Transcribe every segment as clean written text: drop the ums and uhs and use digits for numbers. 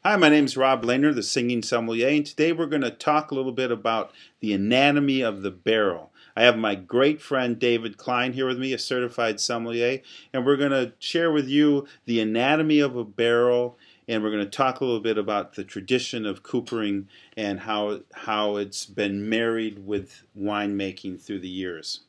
Hi, my name is Rob Lehner, the Singing Sommelier, and today we're going to talk a little bit about the anatomy of the barrel. I have my great friend David Klein here with me, a certified sommelier, and we're going to share with you the anatomy of a barrel, and we're going to talk a little bit about the tradition of coopering and how it's been married with winemaking through the years.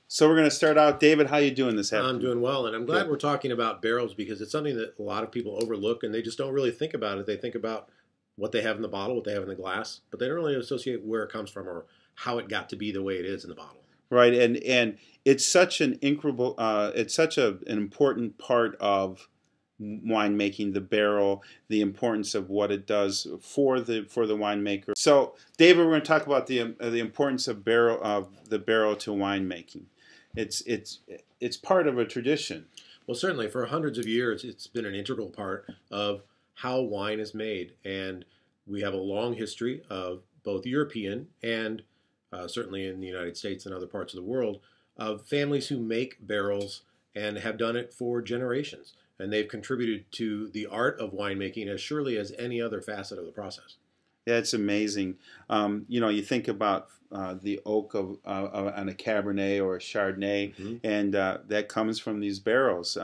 So we're going to start out. David, how you doing this afternoon? I'm doing well, and I'm glad Good. we're talking about barrels because it's something that a lot of people overlook and they just don't really think about it. They think about what they have in the bottle, what they have in the glass, but they don't really associate where it comes from or how it got to be the way it is in the bottle. Right, and it's such an incredible, it's such an important part of winemaking, the barrel, the importance of what it does for the winemaker. So, David, we're going to talk about the importance of the barrel to winemaking. It's part of a tradition. Well, certainly for hundreds of years, it's been an integral part of how wine is made, and we have a long history of both European and certainly in the United States and other parts of the world of families who make barrels and have done it for generations. And they've contributed to the art of winemaking as surely as any other facet of the process. Yeah, it's amazing. You think about the oak on a Cabernet or a Chardonnay, and that comes from these barrels.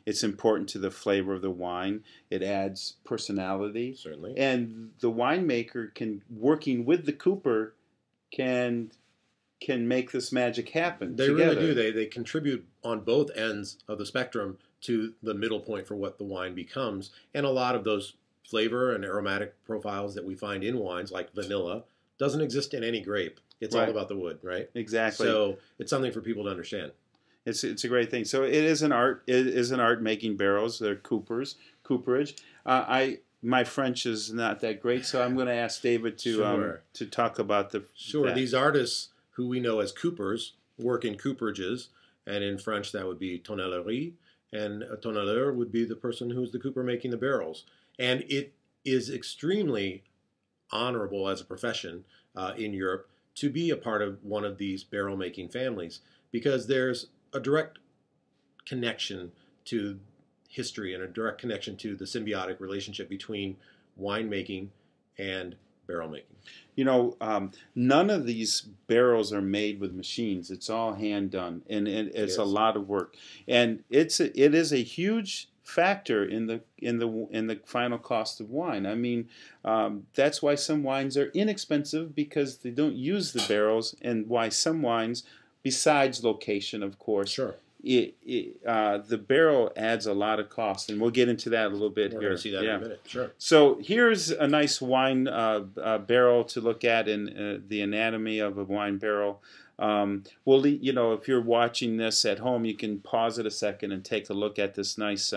It's important to the flavor of the wine. It adds personality. Certainly. And the winemaker working with the cooper, can make this magic happen. They together. really do. They contribute on both ends of the spectrum to the middle point for what the wine becomes. And a lot of those flavor and aromatic profiles that we find in wines, like vanilla, doesn't exist in any grape. It's all about the wood, right? Exactly. So it's something for people to understand. It's a great thing. So it is an art. It is an art making barrels. They're cooperage. My French is not that great, so I'm going to ask David to talk about that. These artists who we know as coopers work in cooperages, and in French that would be tonnellerie, and a tonnelleur would be the person who's the cooper making the barrels. And it is extremely honorable as a profession in Europe to be a part of one of these barrel making families because there's a direct connection to history and a direct connection to the symbiotic relationship between winemaking and barrel making. None of these barrels are made with machines. It's all hand done, and it's a lot of work, and it is a huge factor in the final cost of wine. I mean, that's why some wines are inexpensive because they don't use the barrels, and why some wines, besides location, of course, sure. The barrel adds a lot of cost, and we'll get into that a little bit here. We're going to see that in a minute. Sure. So here's a nice wine barrel to look at in the anatomy of a wine barrel. If you're watching this at home, you can pause it a second and take a look at this nice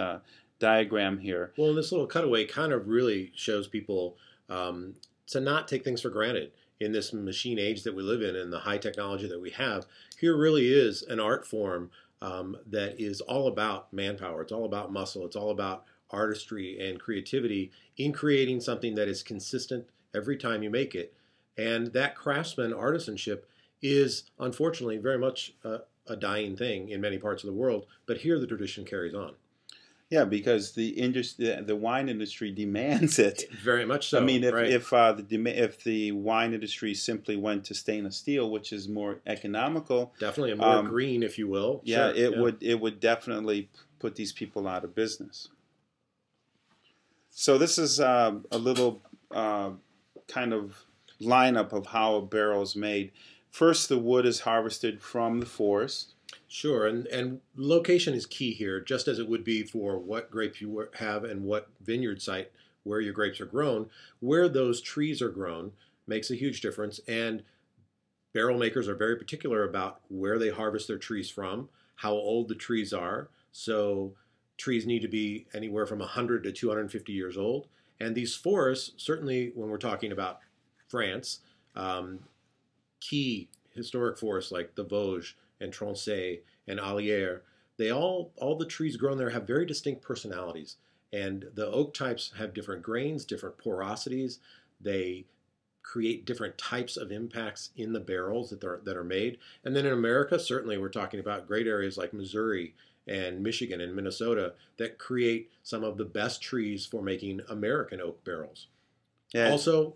diagram here. Well, this little cutaway kind of really shows people to not take things for granted in this machine age that we live in and the high technology that we have. Here really is an art form that is all about manpower. It's all about muscle. It's all about artistry and creativity in creating something that is consistent every time you make it. And that craftsman artisanship is unfortunately very much a dying thing in many parts of the world. But here the tradition carries on. Yeah, because the wine industry demands it. Very much so. I mean, if the wine industry simply went to stainless steel, which is more economical, definitely a more green, if you will. Yeah, it would definitely put these people out of business. So this is a little kind of lineup of how a barrel is made. First, the wood is harvested from the forest. Sure, and location is key here, just as it would be for what grapes you have and what vineyard site where your grapes are grown. Where those trees are grown makes a huge difference, and barrel makers are very particular about where they harvest their trees from, how old the trees are. So trees need to be anywhere from 100 to 250 years old, and these forests, certainly when we're talking about France, key historic forests like the Vosges and Tronçais and Allier, all the trees grown there have very distinct personalities. And the oak types have different grains, different porosities. They create different types of impacts in the barrels that are made. And then in America, certainly we're talking about great areas like Missouri and Michigan and Minnesota that create some of the best trees for making American oak barrels. Yeah. Also,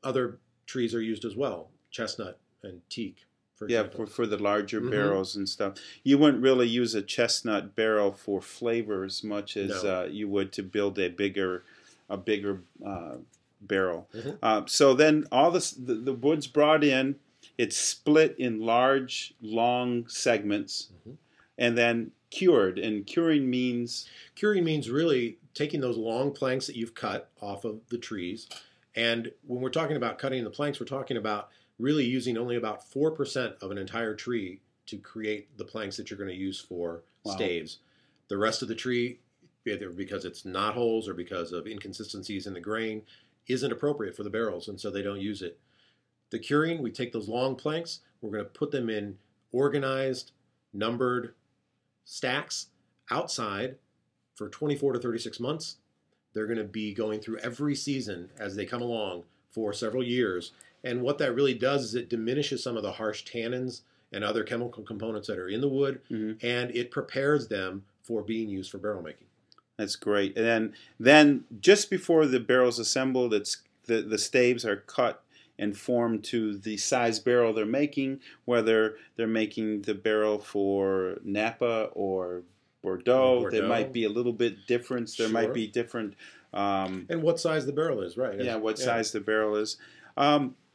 other trees are used as well, chestnut and teak, for example. For the larger barrels and stuff. You wouldn't really use a chestnut barrel for flavor as much as you would to build a bigger barrel. So then all the wood's brought in. It's split in large, long segments, and then cured. And curing means really taking those long planks that you've cut off of the trees. And when we're talking about cutting the planks, we're talking about really using only about 4% of an entire tree to create the planks that you're going to use for staves. The rest of the tree, either because it's knot holes or because of inconsistencies in the grain, isn't appropriate for the barrels, and so they don't use it. The curing, we take those long planks, we're going to put them in organized, numbered stacks outside for 24 to 36 months. They're going to be going through every season as they come along for several years. And what that really does is it diminishes some of the harsh tannins and other chemical components that are in the wood, and it prepares them for being used for barrel making. That's great. And then just before the barrel's assembled, the staves are cut and formed to the size barrel they're making, whether they're making the barrel for Napa or Bordeaux. There might be a little bit difference. There might be different... and what size the barrel is, right? Yeah, what size the barrel is.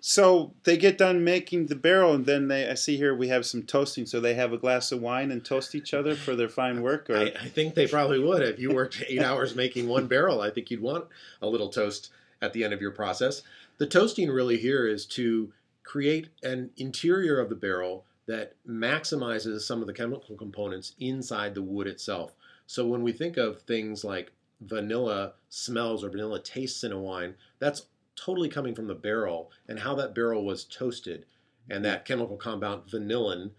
So they get done making the barrel, and then I see here we have some toasting. So they have a glass of wine and toast each other for their fine work? Or? I think they probably would. If you worked 8 hours making one barrel, I think you'd want a little toast at the end of your process. The toasting really here is to create an interior of the barrel that maximizes some of the chemical components inside the wood itself. So when we think of things like vanilla smells or vanilla tastes in a wine, that's totally coming from the barrel and how that barrel was toasted. And that chemical compound vanillin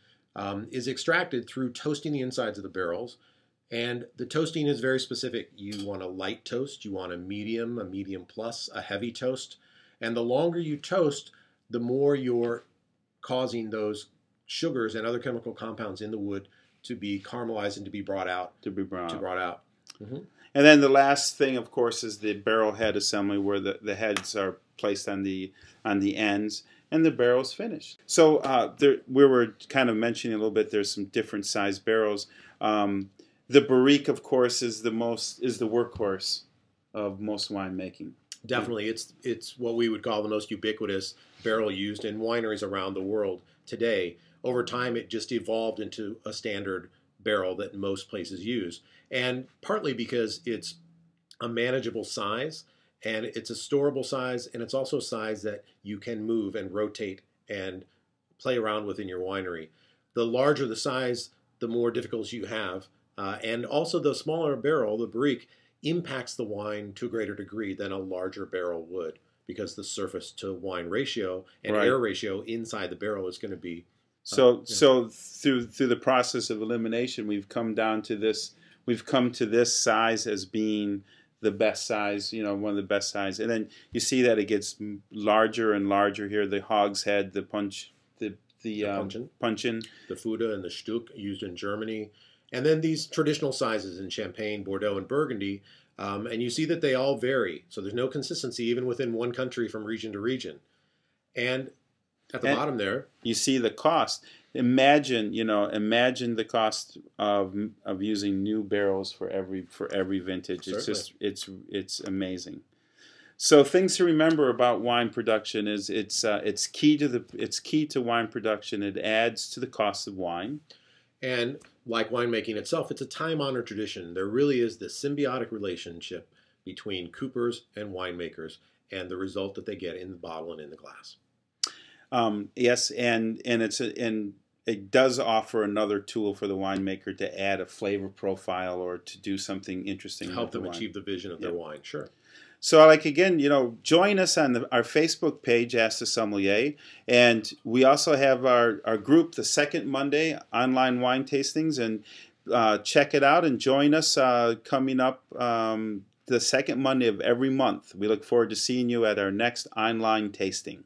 is extracted through toasting the insides of the barrels. And the toasting is very specific. You want a light toast, you want a medium plus, a heavy toast. And the longer you toast, the more you're causing those sugars and other chemical compounds in the wood to be caramelized and to be brought out. And then the last thing, of course, is the barrel head assembly, where the heads are placed on the ends, and the barrel's finished. So we were kind of mentioning a little bit. There's some different size barrels. The barrique, of course, is the workhorse of most winemaking. Definitely, it's what we would call the most ubiquitous barrel used in wineries around the world today. Over time, it just evolved into a standard barrel that most places use, and partly because it's a manageable size, and it's a storable size, and it's also a size that you can move and rotate and play around with in your winery. The larger the size, the more difficulties you have, and also the smaller barrel, the barrique, impacts the wine to a greater degree than a larger barrel would, because the surface to wine ratio and air ratio inside the barrel is going to be so through the process of elimination, we've come to this size as being the best size, one of the best size. And then you see that it gets larger and larger here. The hogshead, the punchin, the Fuda and the Stück used in Germany. And then these traditional sizes in Champagne, Bordeaux, and Burgundy. And you see that they all vary. So there's no consistency even within one country from region to region. And at the bottom there, you see the cost. Imagine the cost of using new barrels for every vintage. Certainly. It's amazing. So things to remember about wine production is it's key to wine production. It adds to the cost of wine. And like winemaking itself, it's a time-honored tradition. There really is this symbiotic relationship between coopers and winemakers and the result that they get in the bottle and in the glass. Yes, and it does offer another tool for the winemaker to add a flavor profile or to do something interesting. Help them achieve the vision of their wine, sure. So, again, join us on our Facebook page, Ask the Sommelier, and we also have our group, the second Monday online wine tastings, and check it out and join us coming up the second Monday of every month. We look forward to seeing you at our next online tasting.